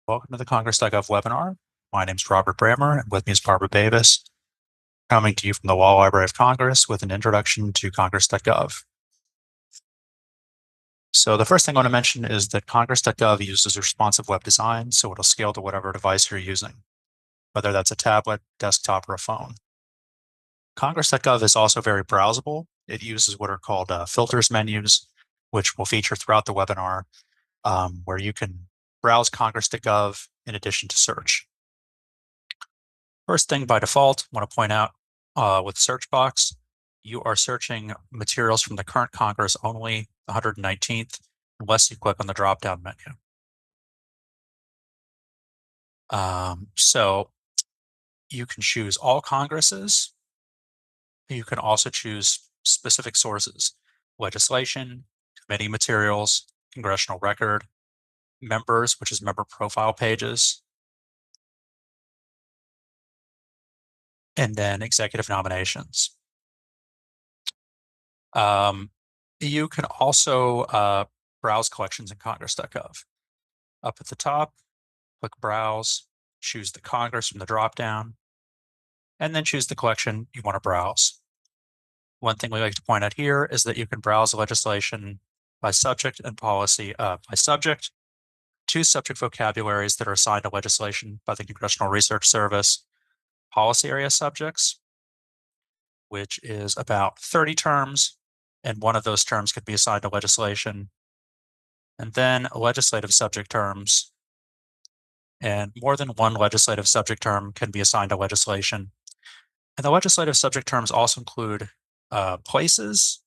Welcome to the Congress.gov webinar. My name is Robert Brammer, and with me is Barbara Davis, coming to you from the Law Library of Congress with an introduction to Congress.gov. So the first thing I want to mention is that Congress.gov uses responsive web design, so it'll scale to whatever device you're using, whether that's a tablet, desktop, or a phone. Congress.gov is also very browsable. It uses what are called filters menus, which will feature throughout the webinar, where you can browse Congress.gov in addition to search. First thing by default, I want to point out with search box, you are searching materials from the current Congress only, the 119th, unless you click on the drop-down menu. So you can choose all Congresses. You can also choose specific sources, legislation, committee materials, congressional record, members, which is member profile pages, and then executive nominations. You can also browse collections in Congress.gov. Up at the top, click Browse, choose the Congress from the dropdown, and then choose the collection you want to browse. One thing we like to point out here is that you can browse legislation by subject and policy. By subject, 2 subject vocabularies that are assigned to legislation by the Congressional Research Service, policy area subjects, which is about 30 terms, and one of those terms could be assigned to legislation, and then legislative subject terms, and more than one legislative subject term can be assigned to legislation. And the legislative subject terms also include places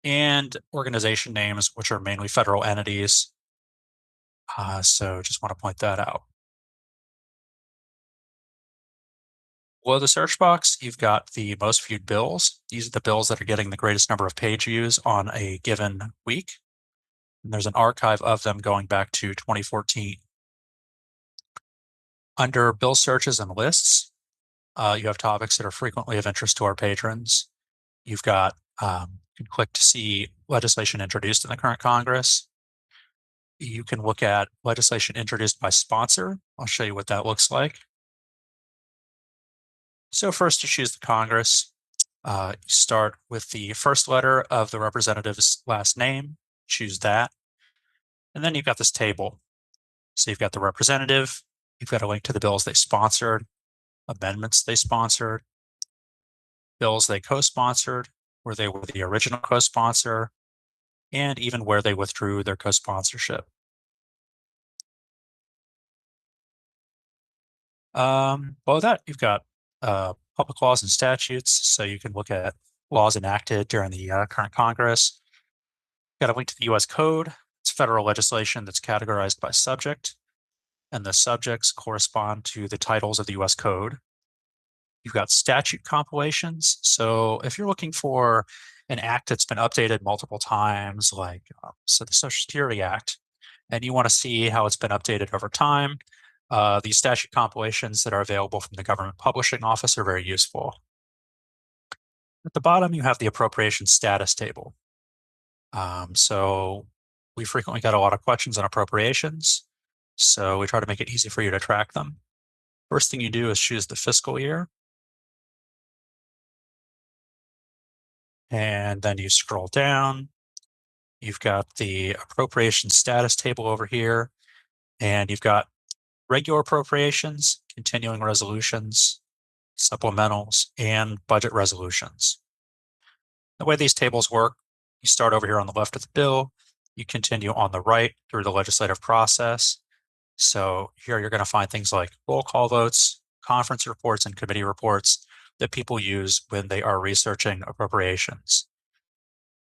and organization names, which are mainly federal entities. So just want to point that out. Below the search box, you've got the most viewed bills. These are the bills that are getting the greatest number of page views on a given week. And there's an archive of them going back to 2014. Under bill searches and lists, you have topics that are frequently of interest to our patrons. You've got, you can click to see legislation introduced in the current Congress. You can look at legislation introduced by sponsor. I'll show you what that looks like. So first, you choose the Congress. You start with the first letter of the representative's last name, choose that. And then you've got this table. So you've got the representative, you've got a link to the bills they sponsored, amendments they sponsored, bills they co-sponsored, where they were the original co-sponsor, and even where they withdrew their co-sponsorship. Below that, you've got public laws and statutes, so you can look at laws enacted during the current Congress. Got a link to the U.S. Code. It's federal legislation that's categorized by subject, and the subjects correspond to the titles of the U.S. Code. You've got statute compilations. So if you're looking for an act that's been updated multiple times, like so the Social Security Act, and you want to see how it's been updated over time, these statute compilations that are available from the Government Publishing Office are very useful. At the bottom, you have the appropriation status table. So we frequently get a lot of questions on appropriations, so we try to make it easy for you to track them. First thing you do is choose the fiscal year. And then you scroll down. You've got the appropriation status table over here, and you've got regular appropriations, continuing resolutions, supplementals, and budget resolutions. The way these tables work, you start over here on the left of the bill, you continue on the right through the legislative process, So here you're going to find things like roll call votes, conference reports, and committee reports that people use when they are researching appropriations.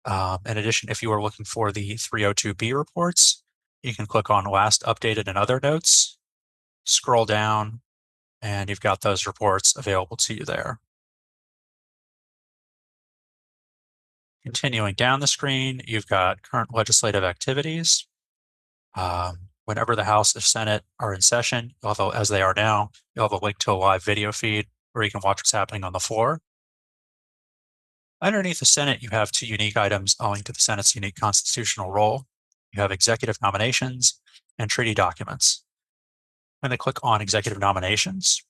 In addition, if you are looking for the 302B reports, you can click on last updated and other notes, scroll down, and you've got those reports available to you there. Continuing down the screen, you've got current legislative activities. Whenever the House or Senate are in session, although as they are now, you'll have a link to a live video feed where you can watch what's happening on the floor. Underneath the Senate, you have two unique items owing to the Senate's unique constitutional role. You have executive nominations and treaty documents. I'm going to click on executive nominations.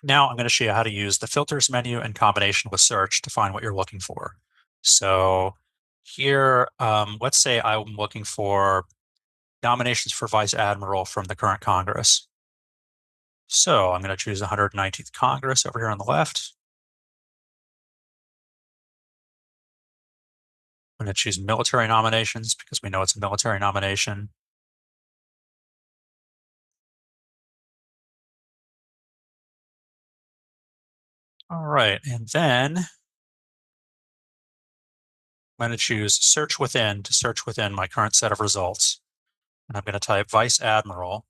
Now I'm going to show you how to use the filters menu in combination with search to find what you're looking for. So here, let's say I'm looking for nominations for Vice Admiral from the current Congress. So I'm going to choose the 119th Congress over here on the left. I'm going to choose military nominations because we know it's a military nomination. All right, and then I'm going to choose search within to search within my current set of results. And I'm going to type Vice Admiral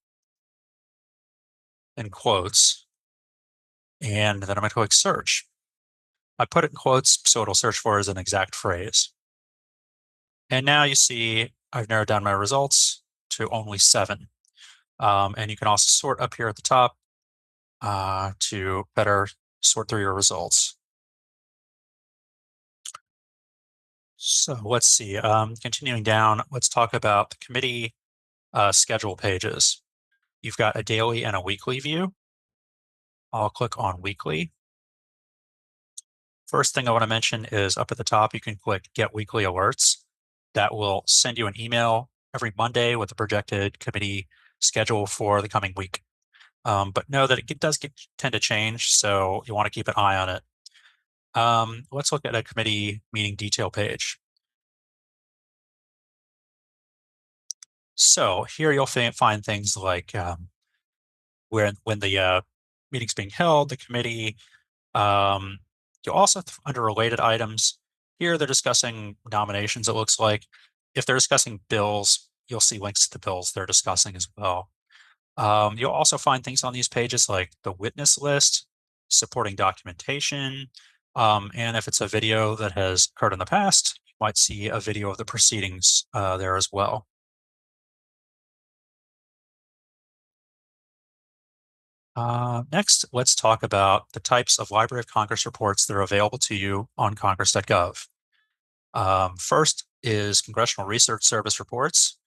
in quotes, and then I'm going to click search. I put it in quotes so it'll search for as an exact phrase. And now you see I've narrowed down my results to only 7. And you can also sort up here at the top to better sort through your results. So let's see, continuing down, let's talk about the committee schedule pages. You've got a daily and a weekly view. I'll click on weekly. First thing I want to mention is up at the top, you can click get weekly alerts. That will send you an email every Monday with the projected committee schedule for the coming week. But know that it does tend to change, so you want to keep an eye on it. Let's look at a committee meeting detail page. So here you'll find things like when the meeting's being held, the committee. You'll also, under related items, here they're discussing nominations, it looks like. If they're discussing bills, you'll see links to the bills they're discussing as well. You'll also find things on these pages like the witness list, supporting documentation, and if it's a video that has occurred in the past, you might see a video of the proceedings there as well. Next, let's talk about the types of Library of Congress reports that are available to you on Congress.gov. First is Congressional Research Service reports.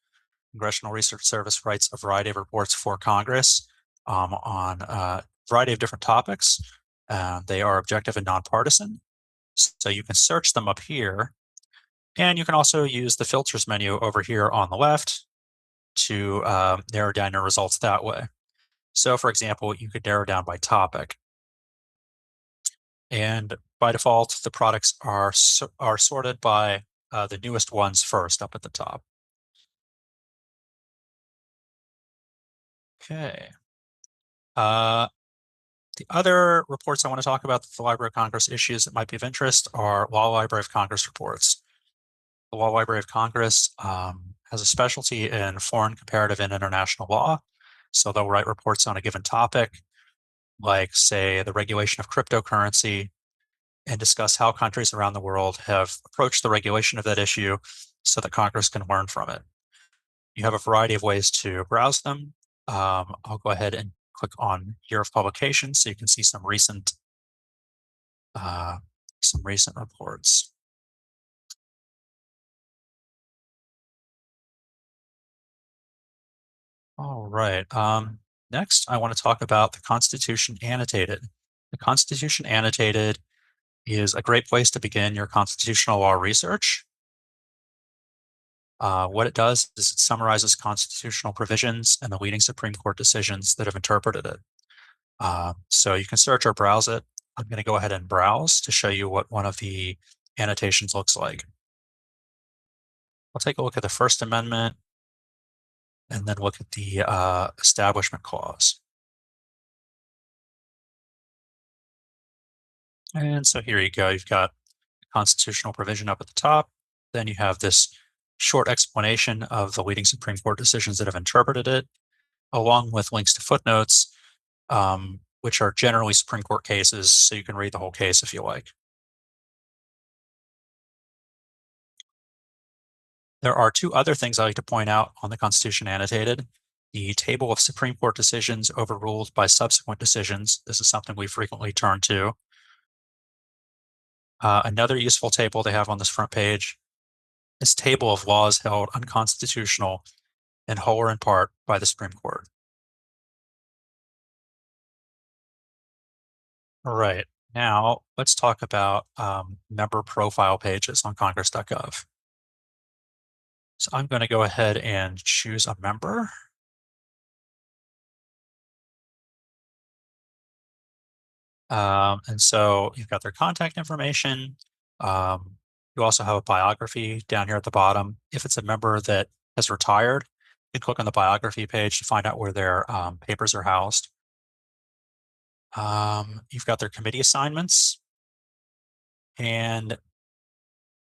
Congressional Research Service writes a variety of reports for Congress on a variety of different topics. They are objective and nonpartisan, so you can search them up here. And you can also use the filters menu over here on the left to narrow down your results that way. So for example, you could narrow down by topic. And by default, the products are sorted by the newest ones first up at the top. Okay. The other reports I want to talk about that the Library of Congress issues that might be of interest are Law Library of Congress reports. The Law Library of Congress has a specialty in foreign, comparative, and international law. So they'll write reports on a given topic, like, say, the regulation of cryptocurrency, and discuss how countries around the world have approached the regulation of that issue so that Congress can learn from it. You have a variety of ways to browse them. I'll go ahead and click on year of publication so you can see some recent reports. All right. Next, I want to talk about the Constitution Annotated. The Constitution Annotated is a great place to begin your constitutional law research. What it does is it summarizes constitutional provisions and the leading Supreme Court decisions that have interpreted it. So you can search or browse it. I'm going to go ahead and browse to show you what one of the annotations looks like. I'll take a look at the First Amendment, and then look at the establishment clause. And so here you go. You've got the constitutional provision up at the top. Then you have this short explanation of the leading Supreme Court decisions that have interpreted it, along with links to footnotes, which are generally Supreme Court cases, so you can read the whole case if you like. There are two other things I like to point out on the Constitution annotated. The table of Supreme Court decisions overruled by subsequent decisions. This is something we frequently turn to. Another useful table they have on this front page is table of laws held unconstitutional in whole or in part by the Supreme Court. All right, now let's talk about member profile pages on Congress.gov. So I'm going to go ahead and choose a member. And so you've got their contact information. You also have a biography down here at the bottom. If it's a member that has retired, you can click on the biography page to find out where their papers are housed. You've got their committee assignments. And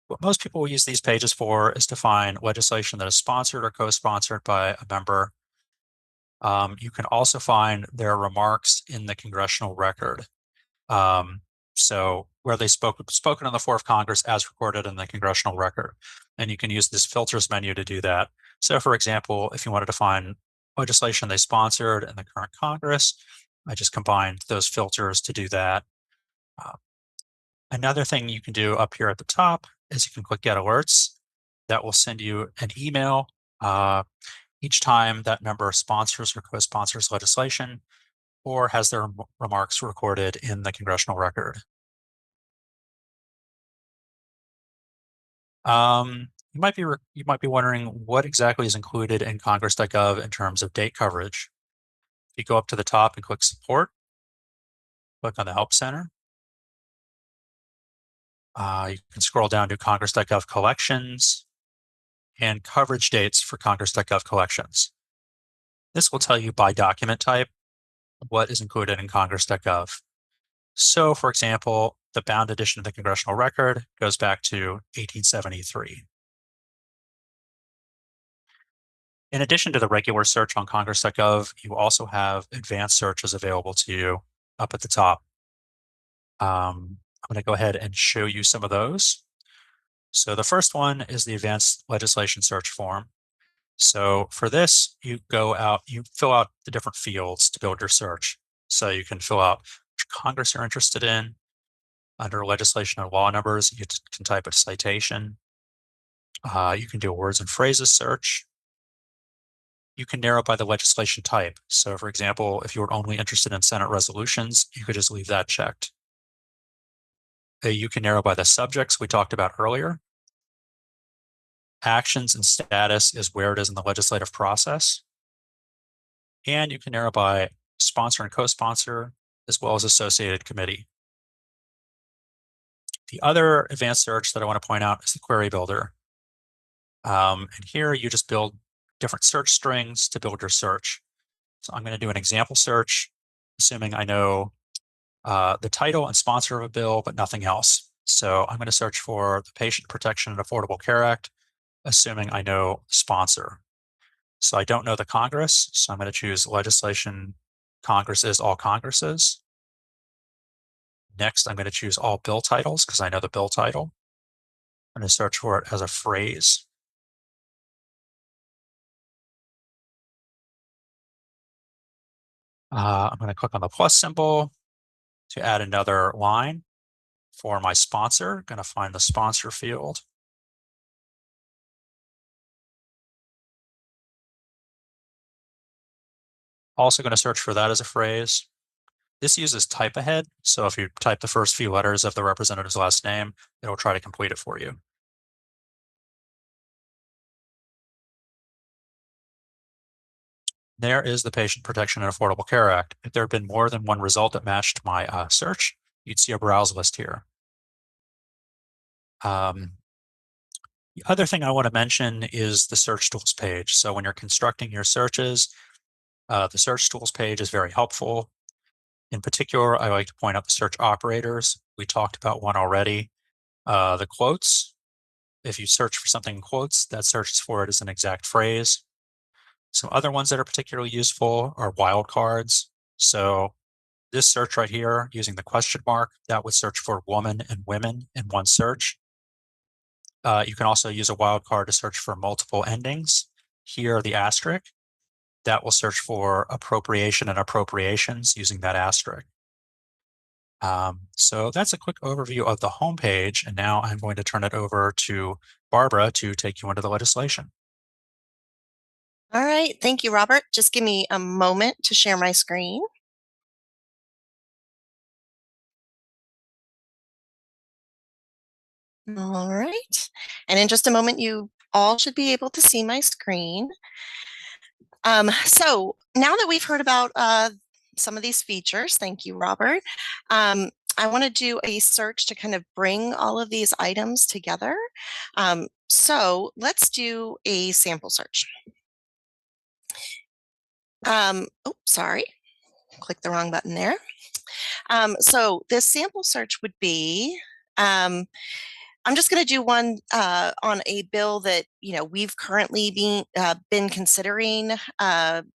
what most people will use these pages for is to find legislation that is sponsored or co-sponsored by a member. You can also find their remarks in the congressional record. So where they spoken on the floor of Congress as recorded in the congressional record. And you can use this filters menu to do that. So for example, if you wanted to find legislation they sponsored in the current Congress, I just combined those filters to do that. Another thing you can do up here at the top is you can click Get Alerts. That will send you an email each time that member sponsors or co-sponsors legislation or has their remarks recorded in the congressional record. You might be wondering what exactly is included in Congress.gov in terms of date coverage. If you go up to the top and click Support, click on the Help Center. You can scroll down to Congress.gov Collections and coverage dates for Congress.gov Collections. This will tell you by document type what is included in Congress.gov. So, for example, the bound edition of the Congressional Record goes back to 1873. In addition to the regular search on Congress.gov, you also have advanced searches available to you up at the top. I'm going to go ahead and show you some of those. So the first one is the advanced legislation search form. So for this, you fill out the different fields to build your search. So you can fill out which Congress you're interested in. Under legislation and law numbers, you can type a citation. You can do a words and phrases search. You can narrow by the legislation type. So for example, if you were only interested in Senate resolutions, you could just leave that checked. You can narrow by the subjects we talked about earlier. Actions and status is where it is in the legislative process. And you can narrow by sponsor and co-sponsor, as well as associated committee. The other advanced search that I want to point out is the query builder. And here you just build different search strings to build your search. So I'm going to do an example search, assuming I know the title and sponsor of a bill, but nothing else. So I'm going to search for the Patient Protection and Affordable Care Act, assuming I know sponsor. So I don't know the Congress, so I'm going to choose legislation Congress is all Congresses. Next, I'm going to choose all bill titles because I know the bill title. I'm going to search for it as a phrase. I'm going to click on the plus symbol to add another line for my sponsor. I'm going to find the sponsor field. Also going to search for that as a phrase. This uses type ahead. So if you type the first few letters of the representative's last name, it'll try to complete it for you. There is the Patient Protection and Affordable Care Act. If there had been more than one result that matched my search, you'd see a browse list here. The other thing I want to mention is the search tools page. So when you're constructing your searches, the search tools page is very helpful. In particular, I like to point out the search operators. We talked about one already. The quotes. If you search for something in quotes, that searches for it as an exact phrase. Some other ones that are particularly useful are wildcards. So this search right here, using the question mark, that would search for woman and women in one search. You can also use a wildcard to search for multiple endings. Here, the asterisk, that will search for appropriation and appropriations using that asterisk. So that's a quick overview of the homepage. And now I'm going to turn it over to Barbara to take you into the legislation. All right, thank you, Robert. Just give me a moment to share my screen. All right, and in just a moment, you all should be able to see my screen. So now that we've heard about some of these features, thank you, Robert. I want to do a search to kind of bring all of these items together. So let's do a sample search. Oh, sorry, click the wrong button there. So this sample search would be, I'm just going to do one on a bill that we've currently been considering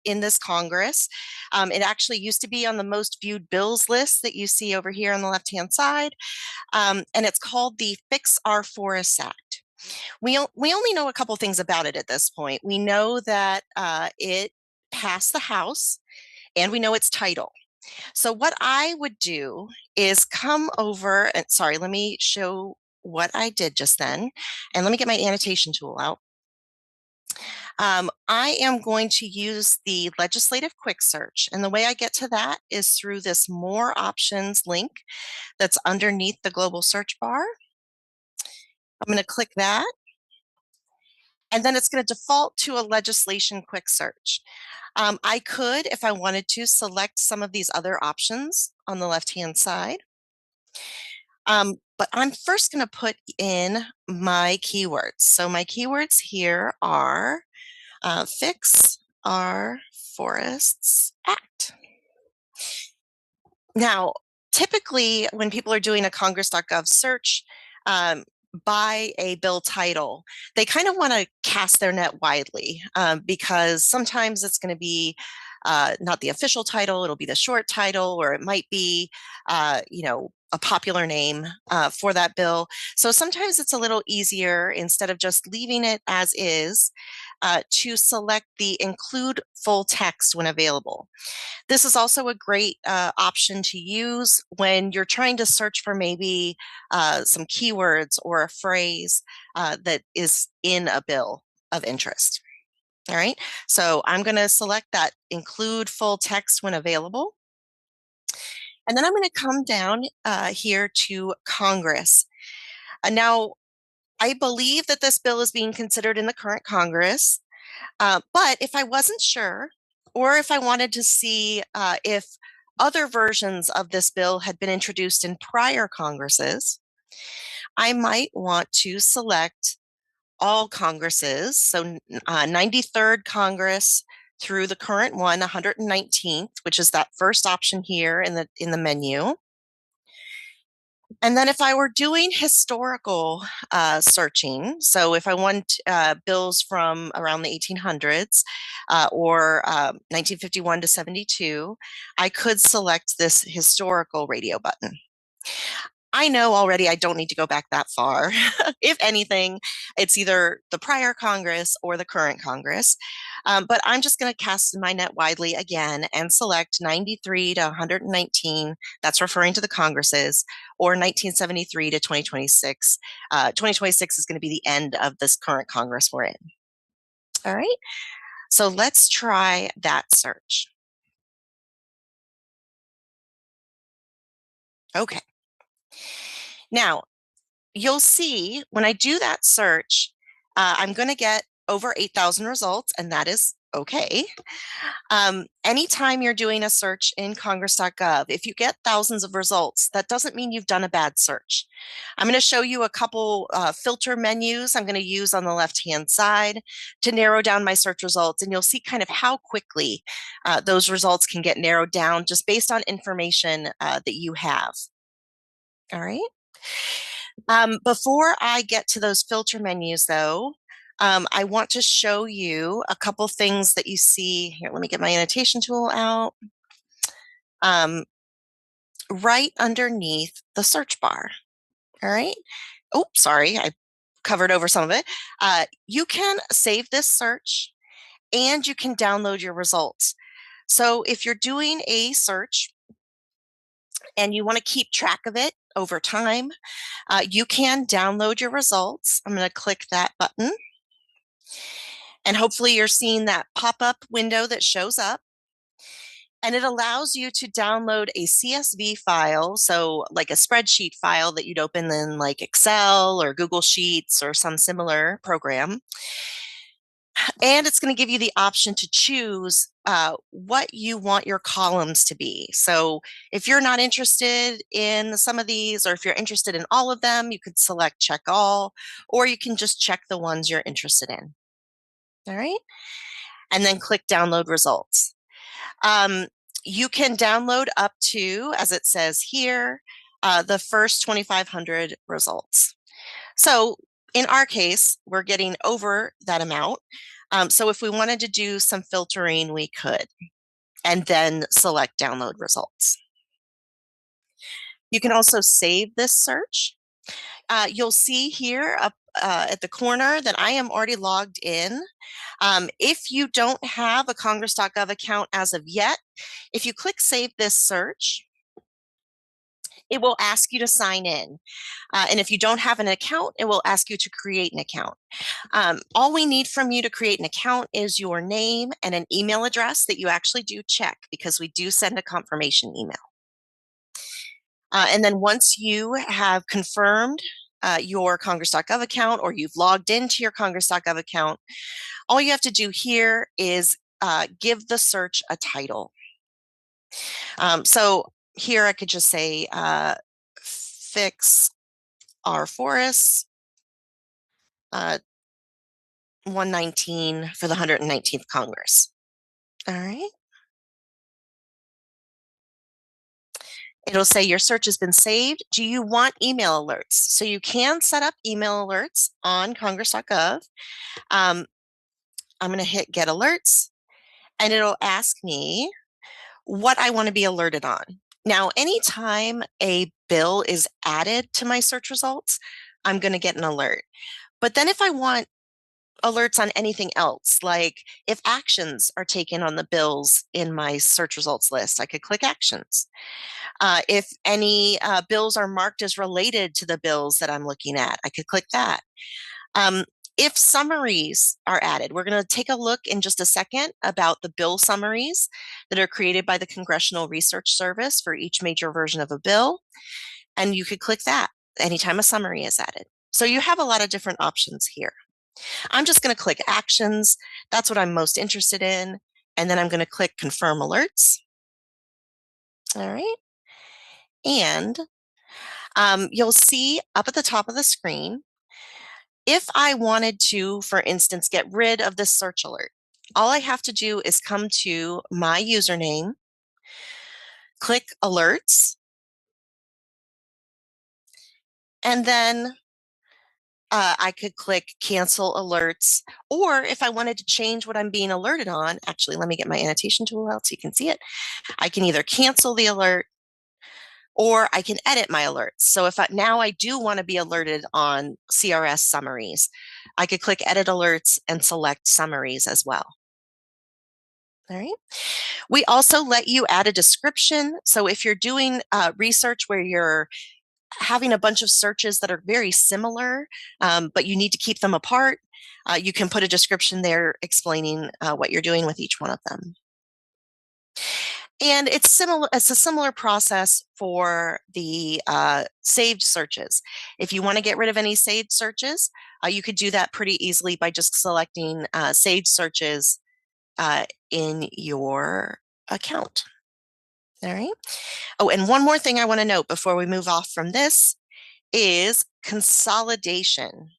in this Congress. It actually used to be on the most viewed bills list that you see over here on the left-hand side, and it's called the Fix Our Forests Act. We only know a couple things about it at this point. We know that it passed the House, and we know its title. So what I would do is come over and sorry, let me show what I did just then. And let me get my annotation tool out. I am going to use the legislative quick search. And the way I get to that is through this more options link that's underneath the global search bar. I'm going to click that. And then it's going to default to a legislation quick search. I could, if I wanted to, select some of these other options on the left-hand side. But I'm first going to put in my keywords. So my keywords here are Fix Our Forests Act. Now, typically when people are doing a Congress.gov search by a bill title, they kind of want to cast their net widely because sometimes it's going to be not the official title, it'll be the short title, or it might be, a popular name for that bill. So sometimes it's a little easier, instead of just leaving it as is, to select the include full text when available. This is also a great option to use when you're trying to search for maybe some keywords or a phrase that is in a bill of interest. All right, so I'm going to select that include full text when available. And then I'm going to come down here to Congress. Now, I believe that this bill is being considered in the current Congress, but if I wasn't sure, or if I wanted to see if other versions of this bill had been introduced in prior Congresses, I might want to select all Congresses, so 93rd Congress through the current one, 119th, which is that first option here in the menu. And then if I were doing historical searching, so if I want bills from around the 1800s or 1951 to 72, I could select this historical radio button. I know already I don't need to go back that far. If anything, it's either the prior Congress or the current Congress. But I'm just going to cast my net widely again and select 93 to 119. That's referring to the Congresses, or 1973 to 2026. 2026 is going to be the end of this current Congress we're in. All right. So let's try that search. Okay. Now, you'll see when I do that search, I'm going to get over 8,000 results, and that is okay. Anytime you're doing a search in Congress.gov, if you get thousands of results, that doesn't mean you've done a bad search. I'm going to show you a couple filter menus I'm going to use on the left-hand side to narrow down my search results, and you'll see kind of how quickly those results can get narrowed down just based on information that you have. All right. Before I get to those filter menus, though, I want to show you a couple things that you see here. Let me get my annotation tool out. Right underneath the search bar. All right. Oh, sorry, I covered over some of it. You can save this search and you can download your results. So if you're doing a search and you want to keep track of it over time, you can download your results. I'm going to click that button. And hopefully you're seeing that pop-up window that shows up. And it allows you to download a CSV file, so like a spreadsheet file that you'd open in like Excel or Google Sheets or some similar program. And it's going to give you the option to choose what you want your columns to be. So if you're not interested in some of these, or if you're interested in all of them, you could select check all, or you can just check the ones you're interested in. All right. And then click download results. You can download up to, as it says here, the first 2,500 results. So in our case, we're getting over that amount. So if we wanted to do some filtering, we could, and then select download results. You can also save this search. You'll see here up at the corner that I am already logged in. If you don't have a Congress.gov account as of yet, if you click Save This Search, it will ask you to sign in. And if you don't have an account, it will ask you to create an account. All we need from you to create an account is your name and an email address that you actually do check, because we do send a confirmation email. And then once you have confirmed your Congress.gov account, or you've logged into your Congress.gov account, all you have to do here is give the search a title. So here I could just say fix our forests 119 for the 119th Congress. All right. It'll say your search has been saved. Do you want email alerts? So you can set up email alerts on Congress.gov. I'm going to hit get alerts, and it'll ask me what I want to be alerted on. Now, anytime a bill is added to my search results, I'm going to get an alert. But then if I want alerts on anything else, like if actions are taken on the bills in my search results list, I could click actions. If any bills are marked as related to the bills that I'm looking at, I could click that. If summaries are added, we're going to take a look in just a second about the bill summaries that are created by the Congressional Research Service for each major version of a bill. And you could click that anytime a summary is added. So you have a lot of different options here. I'm just going to click actions. That's what I'm most interested in. And then I'm going to click confirm alerts. All right. And you'll see up at the top of the screen, if I wanted to, for instance, get rid of this search alert, all I have to do is come to my username, click alerts, and then I could click cancel alerts. Or if I wanted to change what I'm being alerted on, actually, let me get my annotation tool out so you can see it. I can either cancel the alert, or I can edit my alerts. So if now I do want to be alerted on CRS summaries, I could click edit alerts and select summaries as well. All right. We also let you add a description. So if you're doing research where you're having a bunch of searches that are very similar, but you need to keep them apart, you can put a description there explaining what you're doing with each one of them. And it's similar. It's a similar process for the saved searches. If you want to get rid of any saved searches, you could do that pretty easily by just selecting saved searches in your account. All right. Oh, and one more thing I want to note before we move off from this is consolidation.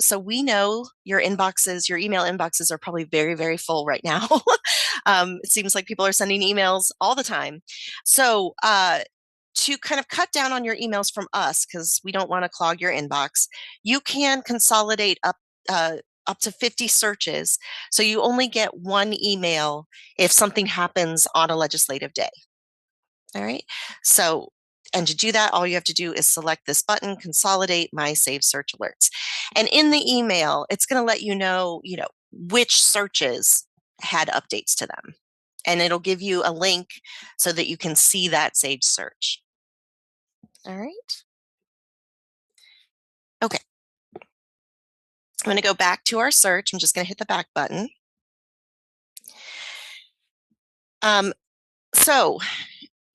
So we know your inboxes, your email inboxes are probably very, very full right now. It seems like people are sending emails all the time. So to kind of cut down on your emails from us, because we don't want to clog your inbox, you can consolidate up to 50 searches. So you only get one email if something happens on a legislative day. All right. So, and to do that, all you have to do is select this button, consolidate my saved search alerts. And in the email, it's going to let you know, which searches had updates to them. And it'll give you a link so that you can see that saved search. All right. Okay. I'm going to go back to our search. I'm just going to hit the back button. So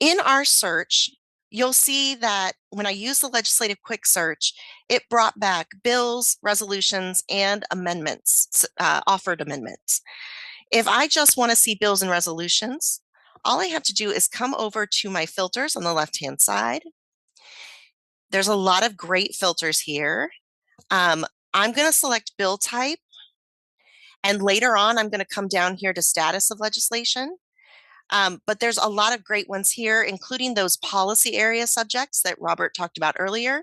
in our search, you'll see that when I use the legislative quick search, it brought back bills, resolutions, and amendments, offered amendments. If I just want to see bills and resolutions, all I have to do is come over to my filters on the left-hand side. There's a lot of great filters here. I'm going to select bill type, and later on, I'm going to come down here to status of legislation. But there's a lot of great ones here, including those policy area subjects that Robert talked about earlier.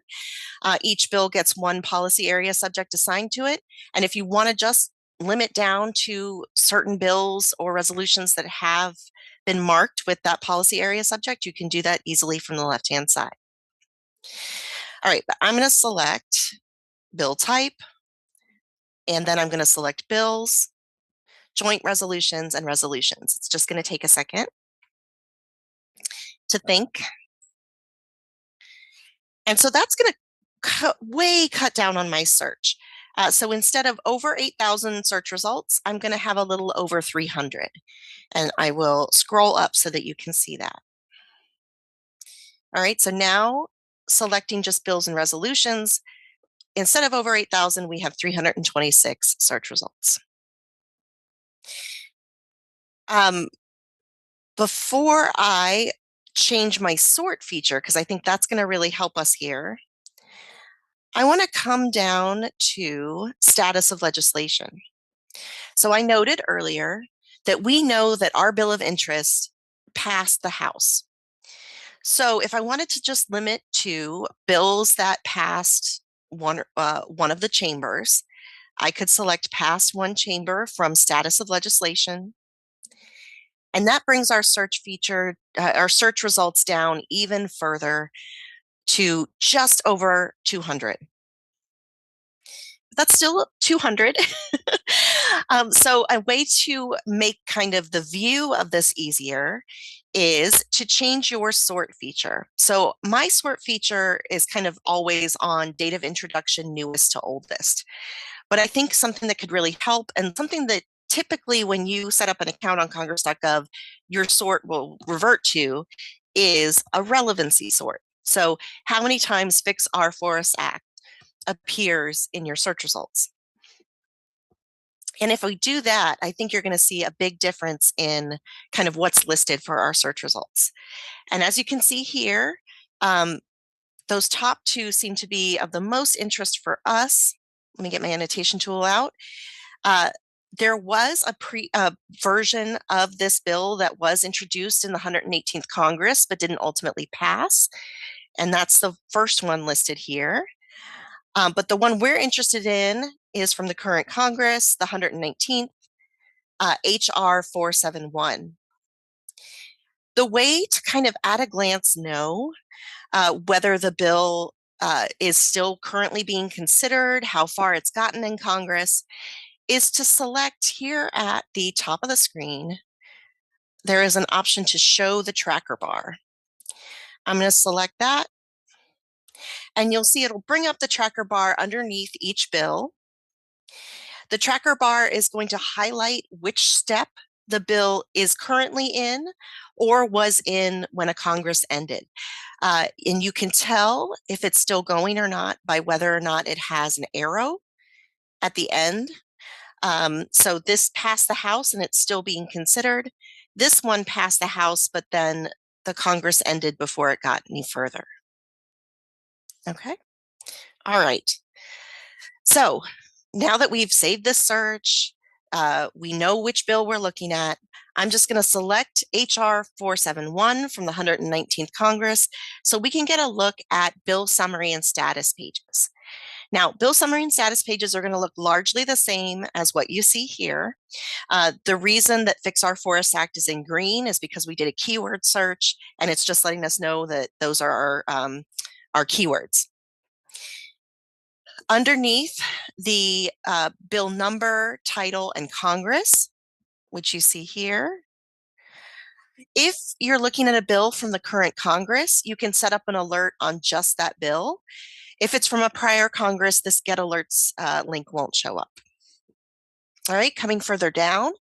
Each bill gets one policy area subject assigned to it. And if you want to just limit down to certain bills or resolutions that have been marked with that policy area subject, you can do that easily from the left-hand side. All right, but I'm going to select bill type, and then I'm going to select bills, joint resolutions, and resolutions. It's just going to take a second to think. And so that's going to way cut down on my search. So instead of over 8,000 search results, I'm going to have a little over 300. And I will scroll up so that you can see that. All right, so now selecting just bills and resolutions, instead of over 8,000, we have 326 search results. Before I change my sort feature, because I think that's going to really help us here, I want to come down to status of legislation. So I noted earlier that we know that our bill of interest passed the House. So if I wanted to just limit to bills that passed one of the chambers, I could select pass one chamber from status of legislation. And that brings our search feature, our search results down even further to just over 200. That's still 200. So a way to make kind of the view of this easier is to change your sort feature. So my sort feature is kind of always on date of introduction, newest to oldest. But I think something that could really help, and something that typically when you set up an account on Congress.gov, your sort will revert to, is a relevancy sort. So how many times Fix Our Forests Act appears in your search results? And if we do that, I think you're going to see a big difference in kind of what's listed for our search results. And as you can see here, those top two seem to be of the most interest for us. Let me get my annotation tool out. There was a version of this bill that was introduced in the 118th Congress, but didn't ultimately pass. And that's the first one listed here. But the one we're interested in is from the current Congress, the 119th, HR 471. The way to kind of at a glance know whether the bill is still currently being considered, how far it's gotten in Congress, is to select here at the top of the screen. There is an option to show the tracker bar. I'm going to select that, and you'll see it'll bring up the tracker bar underneath each bill. The tracker bar is going to highlight which step the bill is currently in or was in when a Congress ended. And you can tell if it's still going or not by whether or not it has an arrow at the end. So this passed the House and it's still being considered. This one passed the House, but then the Congress ended before it got any further. Okay. All right. So now that we've saved this search, we know which bill we're looking at. I'm just going to select HR 471 from the 119th Congress so we can get a look at bill summary and status pages. Now, bill summary and status pages are going to look largely the same as what you see here. The reason that Fix Our Forest Act is in green is because we did a keyword search, and it's just letting us know that those are our keywords. Underneath the bill number, title, and Congress, which you see here, if you're looking at a bill from the current Congress, you can set up an alert on just that bill. If it's from a prior Congress, this Get Alerts link won't show up. All right, coming further down,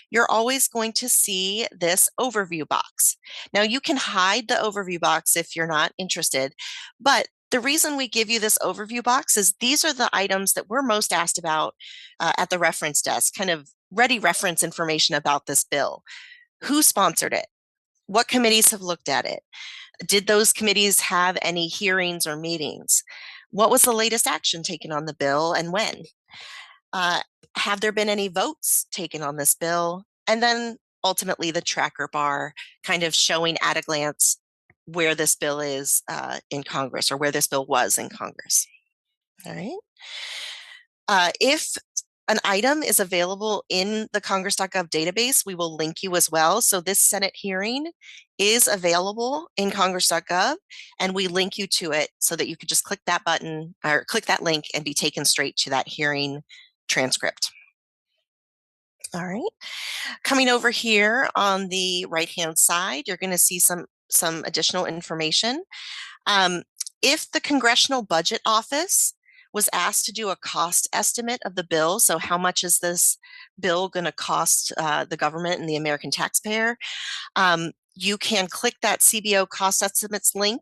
you're always going to see this overview box. Now, you can hide the overview box if you're not interested, but the reason we give you this overview box is these are the items that we're most asked about at the reference desk, kind of ready reference information about this bill. Who sponsored it? What committees have looked at it? Did those committees have any hearings or meetings? What was the latest action taken on the bill and when? Have there been any votes taken on this bill? And then ultimately the tracker bar kind of showing at a glance where this bill is in Congress or where this bill was in Congress. All right. If an item is available in the Congress.gov database, we will link you as well. So this Senate hearing is available in Congress.gov, and we link you to it so that you could just click that button or click that link and be taken straight to that hearing transcript. All right. Coming over here on the right-hand side, you're going to see some additional information. If the Congressional Budget Office was asked to do a cost estimate of the bill, so how much is this bill going to cost the government and the American taxpayer, you can click that CBO cost estimates link,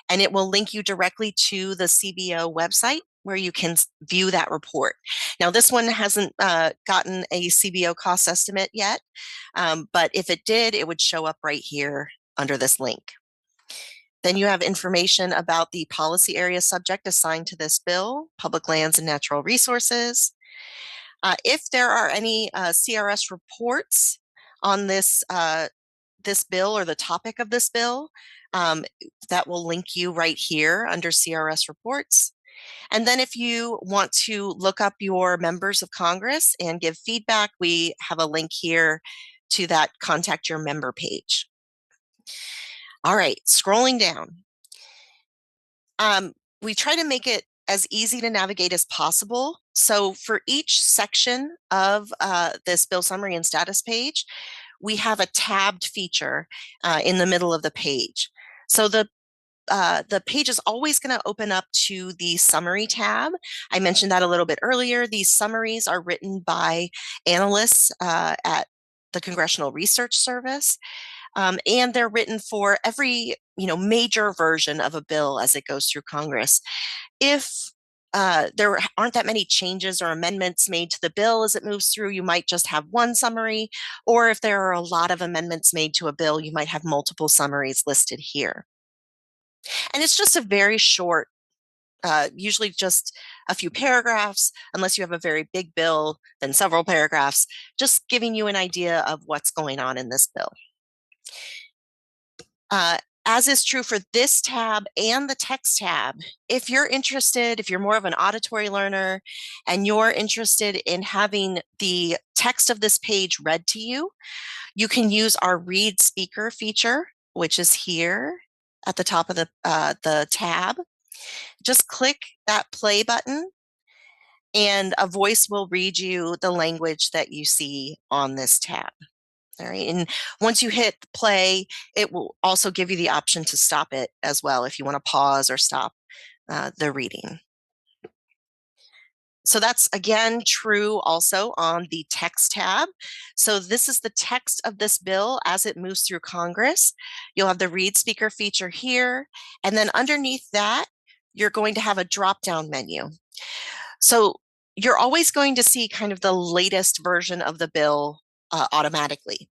and it will link you directly to the CBO website where you can view that report. Now, this one hasn't gotten a CBO cost estimate yet, but if it did, it would show up right here under this link. Then you have information about the policy area subject assigned to this bill, public lands and natural resources. If there are any CRS reports on this bill or the topic of this bill, that will link you right here under CRS reports. And then if you want to look up your members of Congress and give feedback, we have a link here to that Contact Your Member page. All right, scrolling down. We try to make it as easy to navigate as possible. So for each section of this bill summary and status page, we have a tabbed feature in the middle of the page. So the page is always going to open up to the summary tab. I mentioned that a little bit earlier. These summaries are written by analysts at the Congressional Research Service. And they're written for every major version of a bill as it goes through Congress. If there aren't that many changes or amendments made to the bill as it moves through, you might just have one summary, or if there are a lot of amendments made to a bill, you might have multiple summaries listed here. And it's just a very short, usually just a few paragraphs, unless you have a very big bill, then several paragraphs, just giving you an idea of what's going on in this bill. As is true for this tab and the text tab, if you're interested, if you're more of an auditory learner and you're interested in having the text of this page read to you, you can use our Read Speaker feature, which is here at the top of the tab. Just click that play button and a voice will read you the language that you see on this tab. All right, and once you hit play, it will also give you the option to stop it as well if you want to pause or stop the reading. So that's again true also on the text tab. So this is the text of this bill as it moves through Congress. You'll have the read speaker feature here. And then underneath that, you're going to have a drop-down menu. So you're always going to see kind of the latest version of the bill automatically.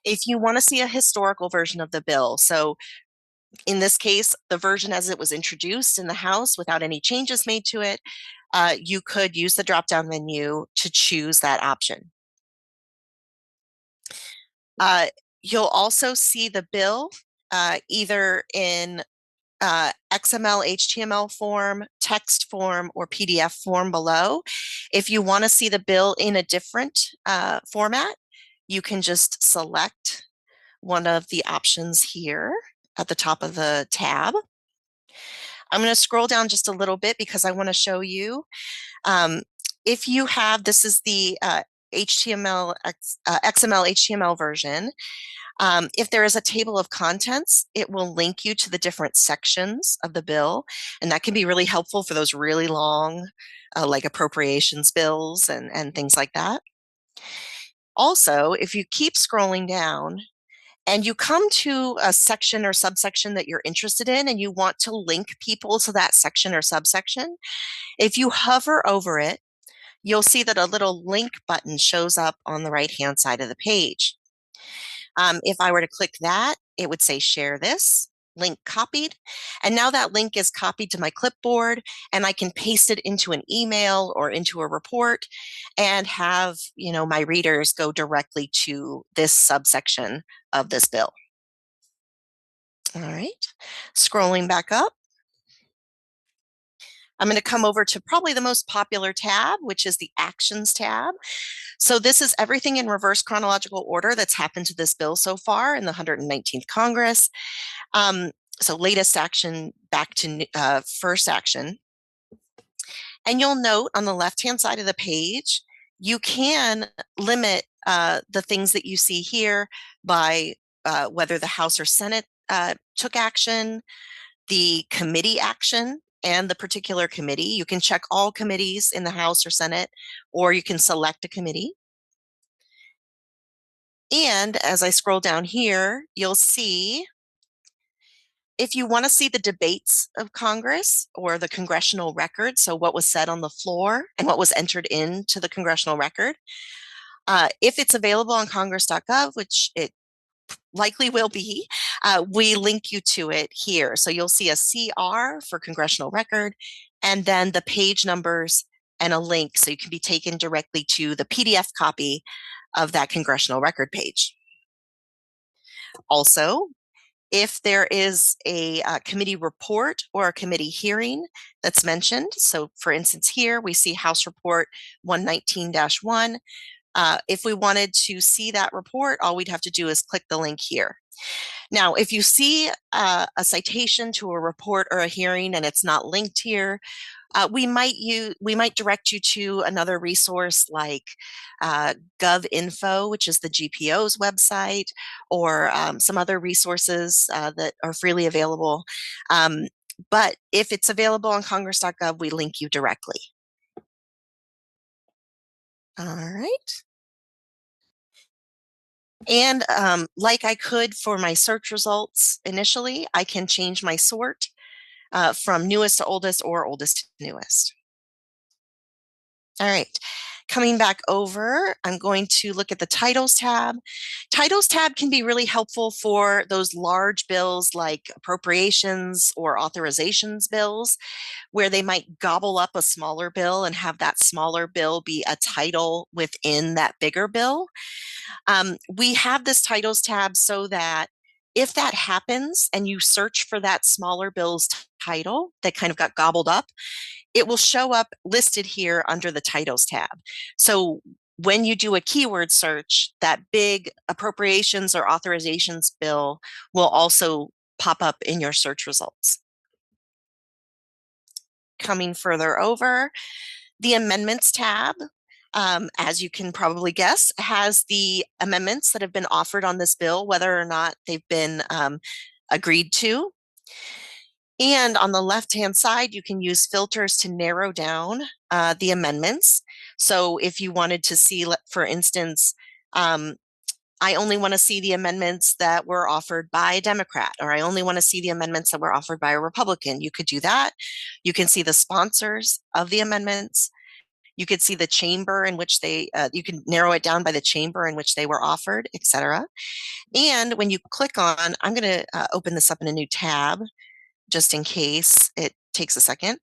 If you want to see a historical version of the bill, so in this case, the version as it was introduced in the House without any changes made to it, you could use the drop-down menu to choose that option. You'll also see the bill either in XML, HTML form, text form, or PDF form below. If you want to see the bill in a different format, you can just select one of the options here at the top of the tab. I'm going to scroll down just a little bit because I want to show you. If you have, this is the XML, HTML version. If there is a table of contents, it will link you to the different sections of the bill, and that can be really helpful for those really long, like appropriations bills and things like that. Also, if you keep scrolling down and you come to a section or subsection that you're interested in and you want to link people to that section or subsection, if you hover over it, you'll see that a little link button shows up on the right-hand side of the page. If I were to click that, it would say share this, link copied. And now that link is copied to my clipboard and I can paste it into an email or into a report and have, my readers go directly to this subsection of this bill. All right, scrolling back up. I'm going to come over to probably the most popular tab, which is the Actions tab. So this is everything in reverse chronological order that's happened to this bill so far in the 119th Congress. So latest action back to first action. And you'll note on the left-hand side of the page, you can limit the things that you see here by whether the House or Senate took action, the committee action, and the particular committee. You can check all committees in the House or Senate, or you can select a committee. And as I scroll down here, you'll see if you want to see the debates of Congress or the congressional record, so what was said on the floor and what was entered into the congressional record, if it's available on Congress.gov, which it likely will be, we link you to it here. So you'll see a CR for congressional record, and then the page numbers and a link so you can be taken directly to the PDF copy of that congressional record page. Also, if there is a committee report or a committee hearing that's mentioned, so for instance here we see House Report 119-1, if we wanted to see that report, all we'd have to do is click the link here. Now, if you see a citation to a report or a hearing and it's not linked here, we might direct you to another resource like GovInfo, which is the GPO's website, or some other resources that are freely available. But if it's available on Congress.gov, we link you directly. All right. And like I could for my search results initially, I can change my sort from newest to oldest or oldest to newest. All right, coming back over, I'm going to look at the Titles tab. Titles tab can be really helpful for those large bills like appropriations or authorizations bills, where they might gobble up a smaller bill and have that smaller bill be a title within that bigger bill. We have this Titles tab so that if that happens and you search for that smaller bill's title that kind of got gobbled up, it will show up listed here under the Titles tab. So when you do a keyword search, that big appropriations or authorizations bill will also pop up in your search results. Coming further over, the Amendments tab, as you can probably guess, has the amendments that have been offered on this bill, whether or not they've been agreed to. And on the left-hand side, you can use filters to narrow down the amendments. So if you wanted to see, for instance, I only want to see the amendments that were offered by a Democrat, or I only want to see the amendments that were offered by a Republican. You could do that. You can see the sponsors of the amendments. You could see the chamber in which you can narrow it down by the chamber in which they were offered, etc. And when you click on, I'm going to open this up in a new tab just in case it takes a second.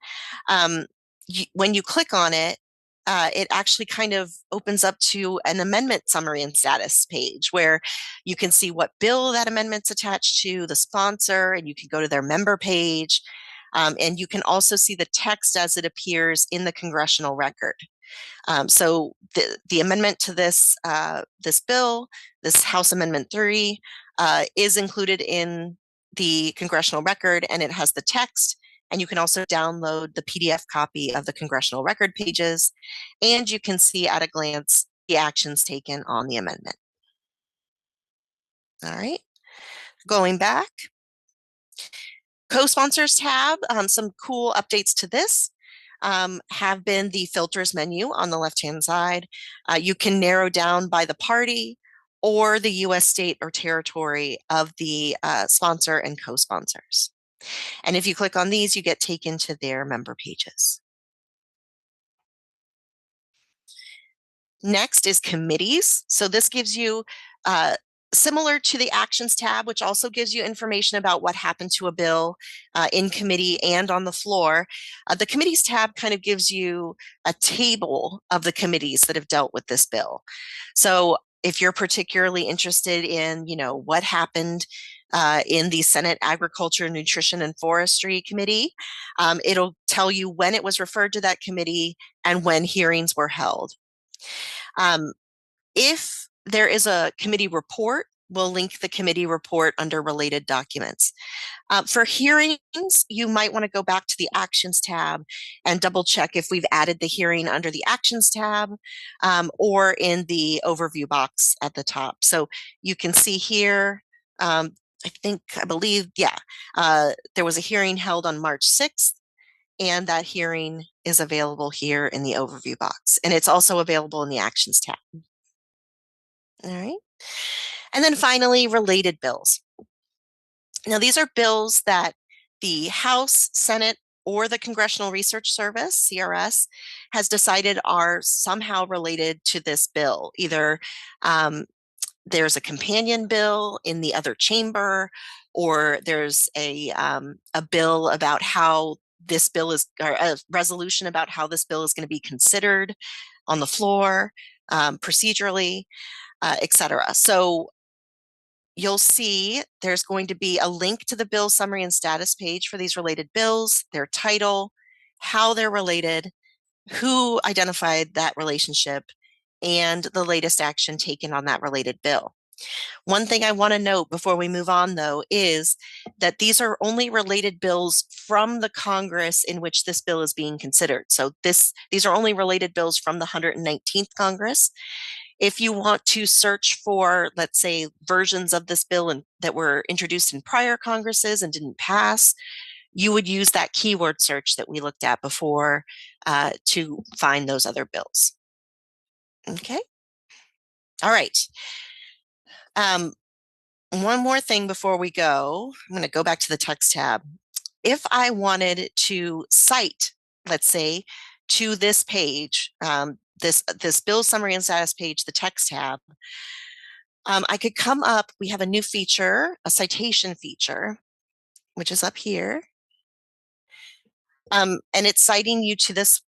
When you click on it, it actually kind of opens up to an amendment summary and status page where you can see what bill that amendment's attached to, the sponsor, and you can go to their member page. And you can also see the text as it appears in the congressional record. So the amendment to this bill, this House Amendment 3, is included in the congressional record, and it has the text. And you can also download the PDF copy of the congressional record pages, and you can see at a glance the actions taken on the amendment. All right, going back. Co-sponsors tab, some cool updates to this. Have been the filters menu on the left-hand side. You can narrow down by the party or the US state or territory of the sponsor and co-sponsors. And if you click on these, you get taken to their member pages. Next is committees. So this gives you, similar to the actions tab, which also gives you information about what happened to a bill in committee and on the floor. The committees tab kind of gives you a table of the committees that have dealt with this bill. So if you're particularly interested in, what happened in the Senate Agriculture, Nutrition, and Forestry Committee, it'll tell you when it was referred to that committee and when hearings were held. If there is a committee report, we'll link the committee report under related documents. For hearings, you might want to go back to the actions tab and double check if we've added the hearing under the actions tab or in the overview box at the top. So you can see here, I believe, there was a hearing held on March 6th. And that hearing is available here in the overview box. And it's also available in the actions tab. All right. And then finally, related bills. Now, these are bills that the House, Senate, or the Congressional Research Service, CRS, has decided are somehow related to this bill. Either there's a companion bill in the other chamber, or there's a bill about how this bill is, or a resolution about how this bill is going to be considered on the floor, procedurally, etc. So you'll see there's going to be a link to the bill summary and status page for these related bills, their title, how they're related, who identified that relationship, and the latest action taken on that related bill. One thing I want to note before we move on, though, is that these are only related bills from the Congress in which this bill is being considered. So these are only related bills from the 119th Congress. If you want to search for, let's say, versions of this bill that were introduced in prior Congresses and didn't pass, you would use that keyword search that we looked at before to find those other bills. Okay. All right. One more thing before we go. I'm going to go back to the text tab. If I wanted to cite, let's say, to this page, this bill summary and status page, the text tab, I could come up. We have a new feature, a citation feature, which is up here. And it's citing you to this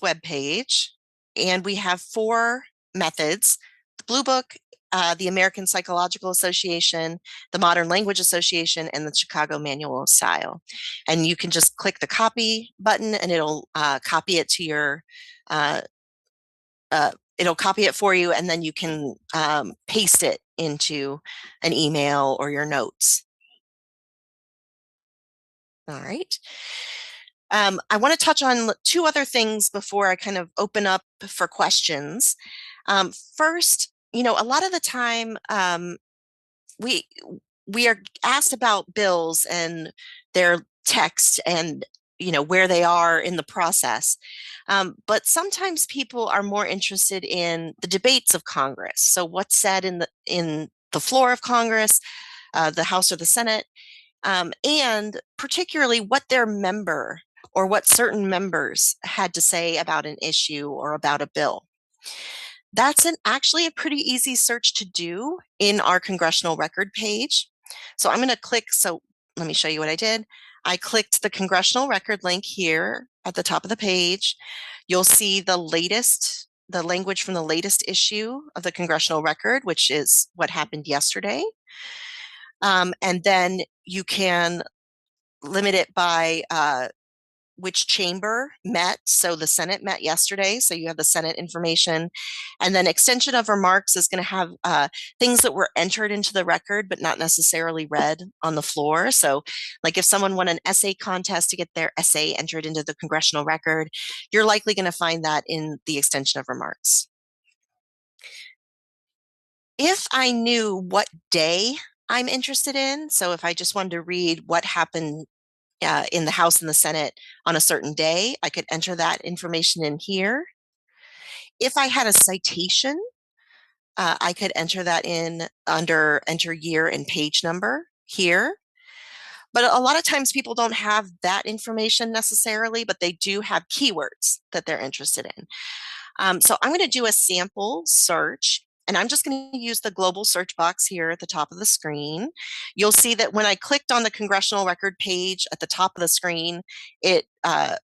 web page. And we have 4 methods: the Blue Book, the American Psychological Association, the Modern Language Association, and the Chicago Manual of Style. And you can just click the copy button and it'll copy it to your, it'll copy it for you, and then you can paste it into an email or your notes. All right. I want to touch on 2 other things before I kind of open up for questions. First, a lot of the time we are asked about bills and they're text and where they are in the process. But sometimes people are more interested in the debates of Congress. So what's said in the floor of Congress, the House or the Senate, and particularly what their member or what certain members had to say about an issue or about a bill. That's actually a pretty easy search to do in our congressional record page. So I'm going to click. So let me show you what I did. I clicked the congressional record link here at the top of the page. You'll see the language from the latest issue of the congressional record, which is what happened yesterday. And then you can limit it by which chamber met. So the Senate met yesterday, so you have the Senate information. And then extension of remarks is going to have things that were entered into the record, but not necessarily read on the floor. So like if someone won an essay contest to get their essay entered into the congressional record, you're likely going to find that in the extension of remarks. If I knew what day I'm interested in, so if I just wanted to read what happened in the House and the Senate on a certain day, I could enter that information in here. If I had a citation, I could enter that in under enter year and page number here. But a lot of times people don't have that information necessarily, but they do have keywords that they're interested in. So I'm going to do a sample search, and I'm just going to use the global search box here at the top of the screen. You'll see that when I clicked on the congressional record page at the top of the screen, it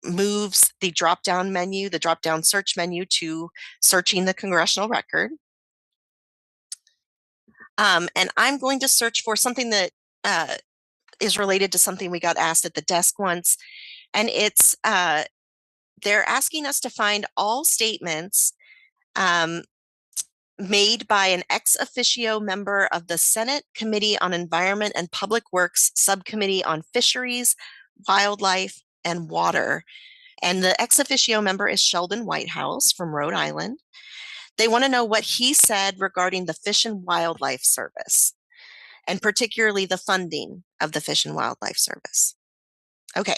moves the drop-down menu, the drop-down search menu, to searching the congressional record. And I'm going to search for something that is related to something we got asked at the desk once. And it's they're asking us to find all statements made by an ex officio member of the Senate Committee on Environment and Public Works Subcommittee on Fisheries, Wildlife, and Water. And the ex officio member is Sheldon Whitehouse from Rhode Island. They want to know what he said regarding the Fish and Wildlife Service, and particularly the funding of the Fish and Wildlife Service. Okay,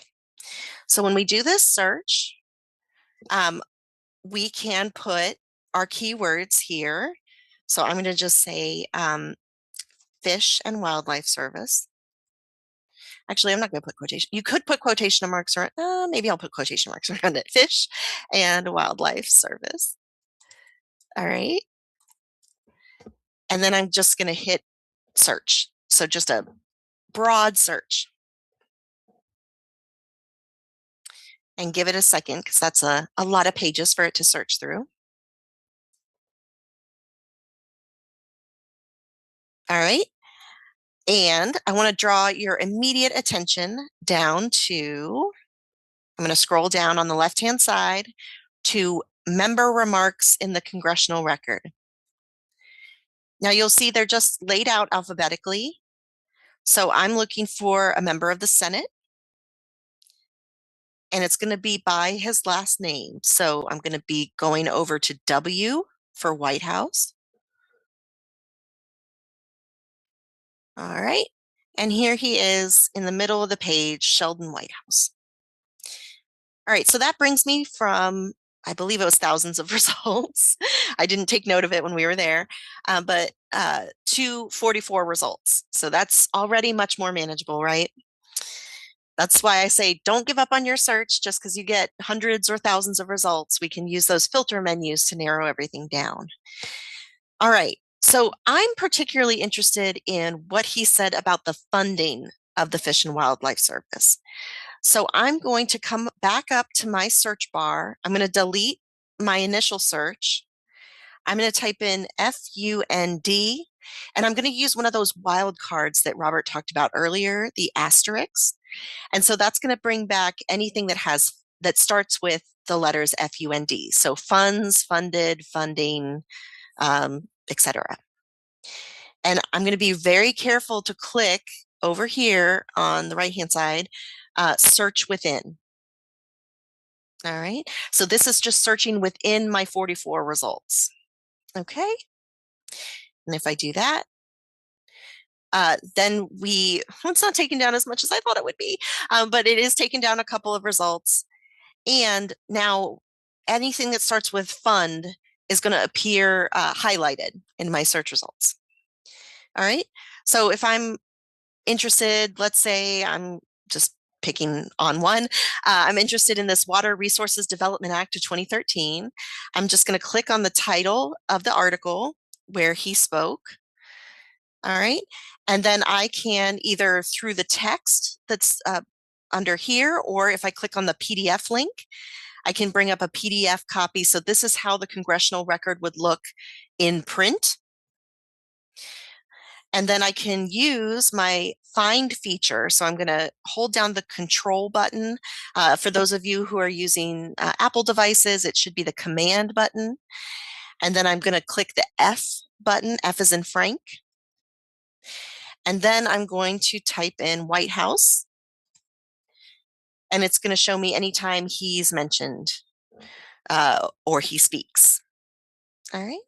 so when we do this search, we can put our keywords here. So I'm going to just say Fish and Wildlife Service. Actually, I'm not going to put quotation. You could put quotation marks around. Maybe I'll put quotation marks around it. Fish and Wildlife Service. All right. And then I'm just going to hit search. So just a broad search. And give it a second because that's a lot of pages for it to search through. All right. And I want to draw your immediate attention down to, I'm going to scroll down on the left-hand side to member remarks in the congressional record. Now you'll see they're just laid out alphabetically. So I'm looking for a member of the Senate, and it's going to be by his last name. So I'm going to be going over to W for Whitehouse. All right. And here he is in the middle of the page, Sheldon Whitehouse. All right, so that brings me from, I believe it was thousands of results. I didn't take note of it when we were there, but to 44 results. So that's already much more manageable, right? That's why I say don't give up on your search just because you get hundreds or thousands of results. We can use those filter menus to narrow everything down. All right, so I'm particularly interested in what he said about the funding of the Fish and Wildlife Service. So I'm going to come back up to my search bar. I'm going to delete my initial search. I'm going to type in FUND, and I'm going to use one of those wildcards that Robert talked about earlier, the asterisks. And so that's going to bring back anything that starts with the letters FUND. So funds, funded, funding, etc. And I'm going to be very careful to click over here on the right-hand side, search within. All right, so this is just searching within my 44 results. Okay, and if I do that, Then it's not taken down as much as I thought it would be, but it is taken down a couple of results. And now anything that starts with fund is going to appear highlighted in my search results. All right. So if I'm interested, let's say I'm just picking on one, I'm interested in this Water Resources Development Act of 2013. I'm just going to click on the title of the article where he spoke. All right. And then I can either through the text that's under here, or if I click on the PDF link, I can bring up a PDF copy. So this is how the congressional record would look in print. And then I can use my find feature. So I'm going to hold down the control button. For those of you who are using Apple devices, it should be the command button. And then I'm going to click the F button, F as in Frank. And then I'm going to type in White House. And it's going to show me anytime he's mentioned or he speaks. All right.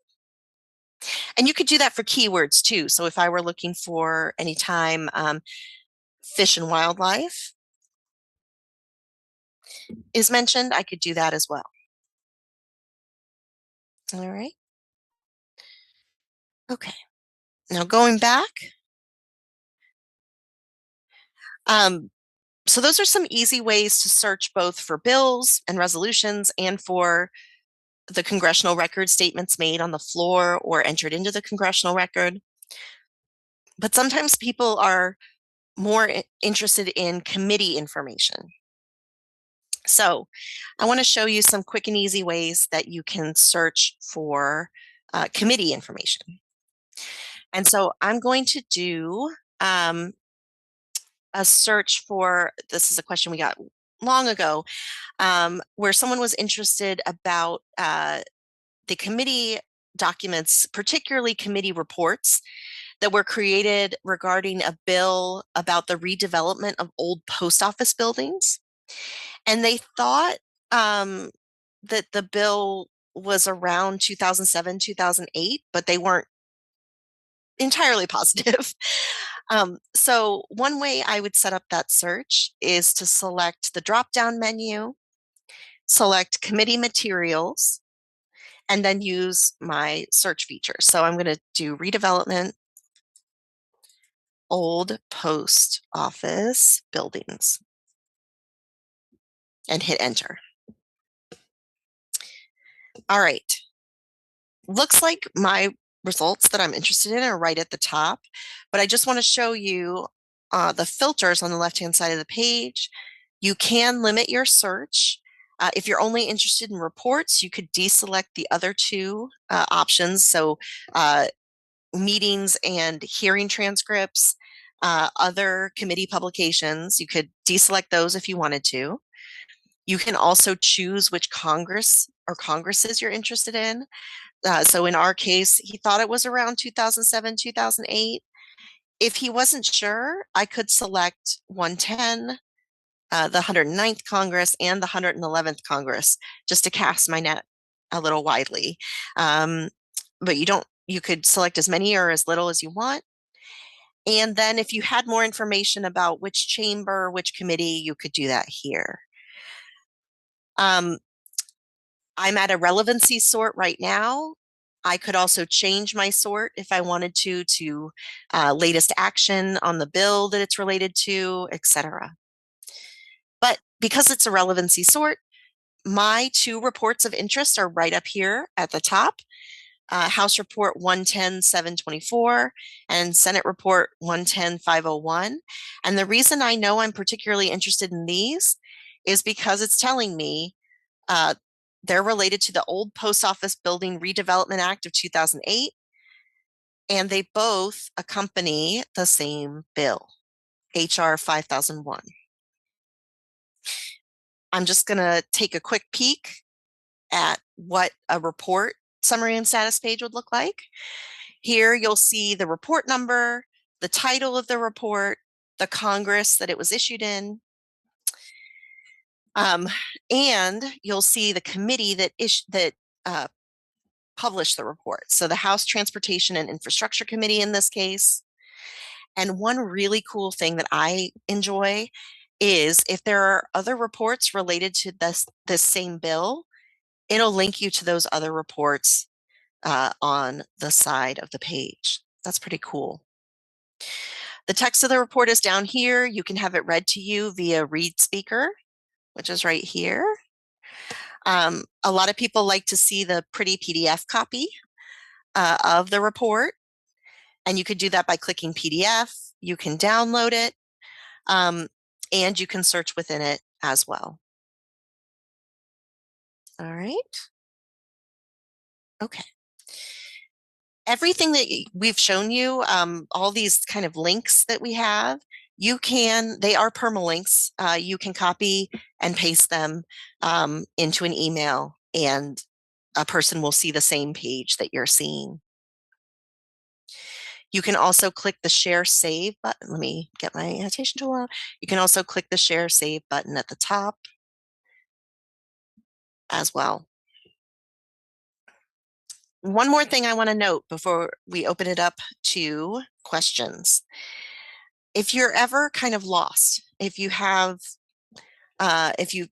And you could do that for keywords too. So if I were looking for anytime fish and wildlife is mentioned, I could do that as well. All right. Okay. Now going back. So those are some easy ways to search both for bills and resolutions and for the congressional record statements made on the floor or entered into the congressional record. But sometimes people are more interested in committee information. So I want to show you some quick and easy ways that you can search for committee information. And so I'm going to do a search for, this is a question we got long ago, where someone was interested about the committee documents, particularly committee reports that were created regarding a bill about the redevelopment of old post office buildings. And they thought that the bill was around 2007, 2008, but they weren't entirely positive. So one way I would set up that search is to select the drop-down menu, select committee materials, and then use my search feature. So I'm going to do redevelopment, old post office buildings, and hit enter. All right. Looks like my results that I'm interested in are right at the top, but I just want to show you the filters on the left-hand side of the page. You can limit your search. If you're only interested in reports, you could deselect the other two options. So meetings and hearing transcripts, other committee publications, you could deselect those if you wanted to. You can also choose which Congress or Congresses you're interested in. So in our case, he thought it was around 2007, 2008. If he wasn't sure, I could select 110, the 109th Congress, and the 111th Congress, just to cast my net a little widely. But you could select as many or as little as you want. And then if you had more information about which chamber, which committee, you could do that here. I'm at a relevancy sort right now. I could also change my sort if I wanted to latest action on the bill that it's related to, etc. But because it's a relevancy sort, my two reports of interest are right up here at the top. House Report 110-724 and Senate Report 110-501. And the reason I know I'm particularly interested in these is because it's telling me they're related to the old Post Office Building Redevelopment Act of 2008, and they both accompany the same bill, HR 5001. I'm just going to take a quick peek at what a report summary and status page would look like. Here you'll see the report number, the title of the report, the Congress that it was issued in, and you'll see the committee that published the report. So the House Transportation and Infrastructure Committee in this case, And one really cool thing that I enjoy is if there are other reports related to this same bill, it'll link you to those other reports on the side of the page. That's pretty cool. The text of the report is down here. You can have it read to you via Read Speaker, which is right here. A lot of people like to see the pretty PDF copy of the report, and you could do that by clicking PDF. You can download it, and you can search within it as well. All right. Okay. Everything that we've shown you, all these kind of links that we have, they are permalinks. You can copy and paste them into an email, and a person will see the same page that you're seeing. You can also click the Share Save button. Let me get my annotation tool out. You can also click the Share Save button at the top as well. One more thing I want to note before we open it up to questions. If you're ever kind of lost, if you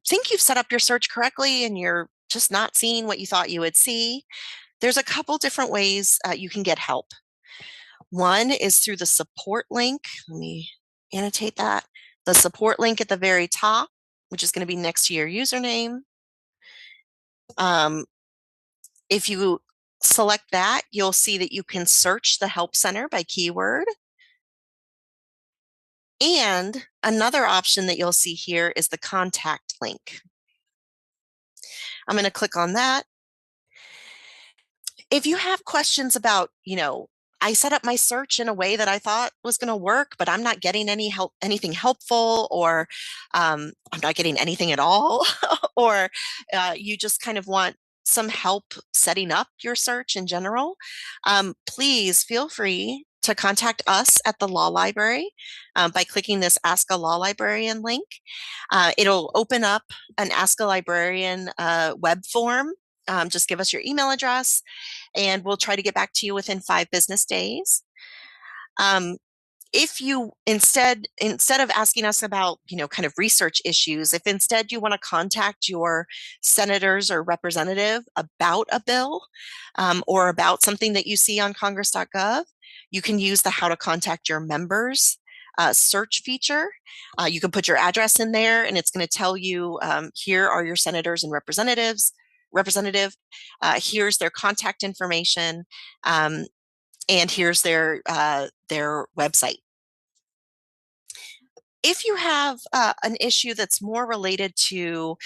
think you've set up your search correctly and you're just not seeing what you thought you would see, there's a couple different ways you can get help. One is through the support link. Let me annotate that. The support link at the very top, which is going to be next to your username. If you select that, you'll see that you can search the Help Center by keyword. And another option that you'll see here is the contact link. I'm going to click on that. If you have questions about, I set up my search in a way that I thought was going to work, but I'm not getting anything helpful, or I'm not getting anything at all, or you just kind of want some help setting up your search in general, please feel free to contact us at the Law Library by clicking this Ask a Law Librarian link. It'll open up an Ask a Librarian web form. Just give us your email address, and we'll try to get back to you within 5 business days. If you instead of asking us about, kind of research issues, if instead you want to contact your senators or representative about a bill or about something that you see on Congress.gov, you can use the How to Contact Your Members search feature. You can put your address in there, and it's going to tell you, here are your senators and representative, here's their contact information, and here's their website. If you have an issue that's more related to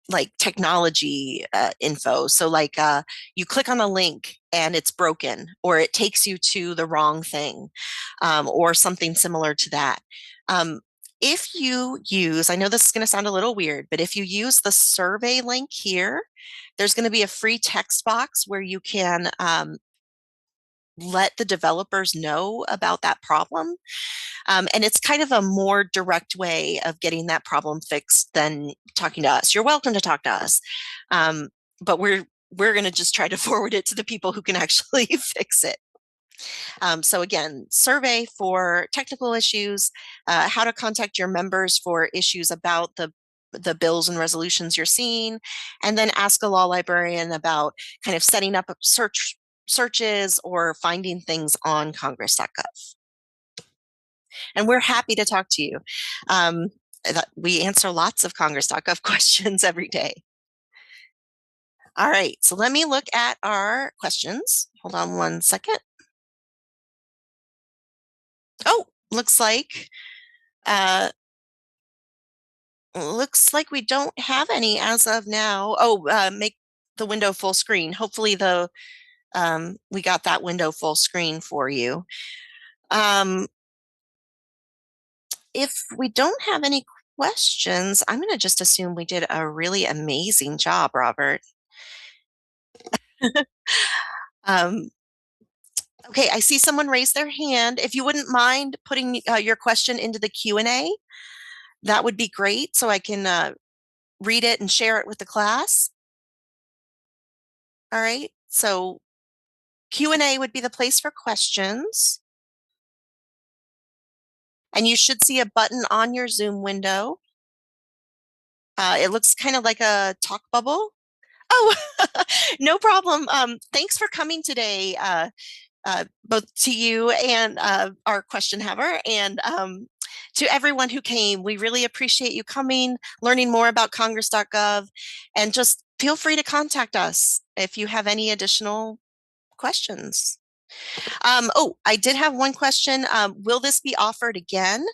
like technology info, so like you click on a link and it's broken, or it takes you to the wrong thing, or something similar to that. If you use, I know this is going to sound a little weird, but if you use the survey link here, there's going to be a free text box where you can let the developers know about that problem. And it's kind of a more direct way of getting that problem fixed than talking to us. You're welcome to talk to us, but we're going to just try to forward it to the people who can actually fix it. So again, survey for technical issues, how to contact your members for issues about the bills and resolutions you're seeing, and then ask a law librarian about kind of setting up searches or finding things on Congress.gov. And we're happy to talk to you. We answer lots of Congress.gov questions every day. All right, so let me look at our questions. Hold on one second. Oh, looks like we don't have any as of now. Oh, make the window full screen. Hopefully we got that window full screen for you. If we don't have any questions, I'm going to just assume we did a really amazing job, Robert. Okay, I see someone raise their hand. If you wouldn't mind putting your question into the Q&A, that would be great, so I can read it and share it with the class. All right, so Q&A would be the place for questions. And you should see a button on your Zoom window. It looks kind of like a talk bubble. Oh, no problem. Thanks for coming today, both to you and our question haver, and to everyone who came. We really appreciate you coming, learning more about Congress.gov, and just feel free to contact us if you have any additional questions. Oh, I did have one question. Will this be offered again?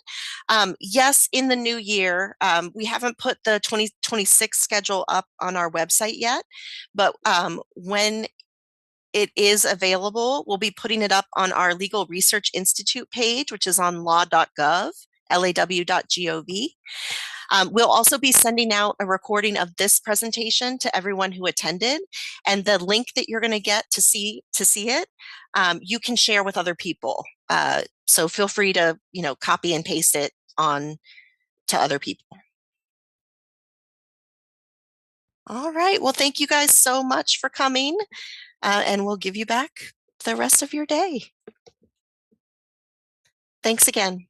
Yes, in the new year. We haven't put the 2026 schedule up on our website yet, but when it is available, we'll be putting it up on our Legal Research Institute page, which is on law.gov, law.gov. We'll also be sending out a recording of this presentation to everyone who attended, and the link that you're going to get to see it, you can share with other people. So feel free to copy and paste it on to other people. All right. Well, thank you guys so much for coming, and we'll give you back the rest of your day. Thanks again.